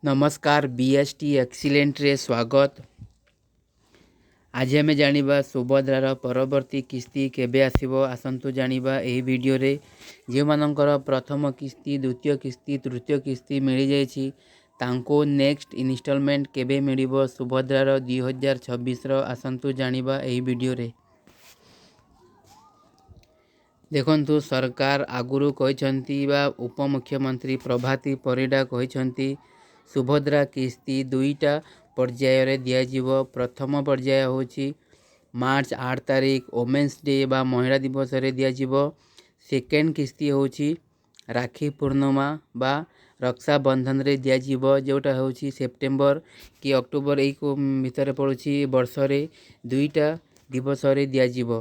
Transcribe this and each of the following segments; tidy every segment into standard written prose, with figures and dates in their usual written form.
नमस्कार BST excellent रे स्वागत। आज आम जाना सुभद्रार परवर्ती किस्ती केबे आसिबो आसंतु जानिबा एही वीडियो रे। जे मानकर प्रथम किस्ती द्वितीय किस्ती तृतीय किस्ती मिल जाइछि तांको नेक्स्ट इनस्टॉलमेंट केबे मिलिबो सुभद्रार 2026 रो आसंतु जानिबा एही वीडियो रे। देखंतु सरकार आगुरु कहिसंती बा उपमुख्यमंत्री प्रभाती परिडा कहिसंती सुभद्रा किस्ती दुईटा पर्याय रे दियाजिवो। प्रथम पर्याय होची मार्च 8 तारिख वोमेन्स डे बा महिला दिवस रे दियाजिवो। सेकेंड किस्ती होची राखी पूर्णिमा बा रक्षा बंधन रे दियाजिवो, जोटा होची सेप्टेम्बर कि अक्टोबर एक भितर पड़ुची वर्ष रे दुईटा दिवस रे दियाजिवो।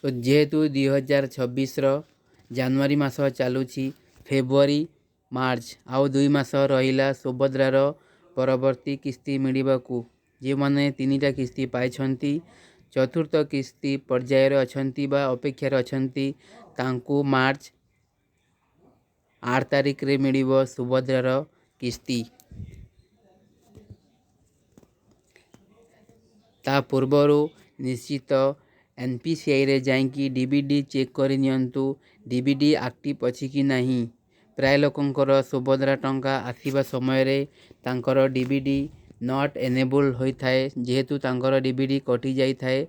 तो जेहेतु 2026 जनवरी मास चलुची फेब्रुआरी मार्च आउ 2 मास रहिला सुभद्रार परवर्ती किस्ती मिलिबाकू। जे माने तीनिटा किस्ती पाइछंती चतुर्थ किस्ती पर्याय रे अछंती बा अपेक्षा रे अछंती तांकू मार्च 8 तारिख रे मिलिबो सुभद्रार किस्ती। ता पूर्वरु निश्चित एनपीसीआई रे जाइकी डीबीडी चेक करि नियंतु डीबीडी एक्टिव अछि कि नाही। प्राय लोकंकर सुभद्रा टंका आसीबा समय रे तांकर डीबीडी नॉट एनेबल होई थाए, जेहेतु तांकर डीबीडी कटि जाई थाए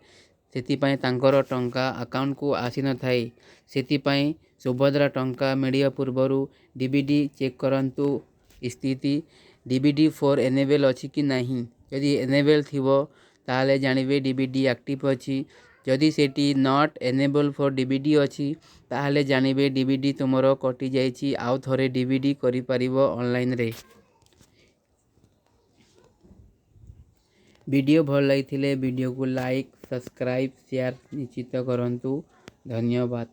सेति पय तांकर टंका अकाउंट को आसी न थाए। सेति पय सुभद्रा टंका मिडिया पूर्वरु डीबीडी चेक करंतु स्थिति डीबीडी फॉर एनेबल अछि कि नाही। यदि एनेबल थिबो ताले जानिबे डीबीडी एक्टिव अछि। जदि सेटी नॉट एनेबल फॉर डीबीडी अछि ताहले जानिबे डीबीडी तुमरो कटि जाइछि, आउ थरे डीबीडी करि परिबो ऑनलाइन रे। वीडियो भल लागिथिले वीडियो को लाइक सब्सक्राइब शेयर निश्चित करंतु। धन्यवाद।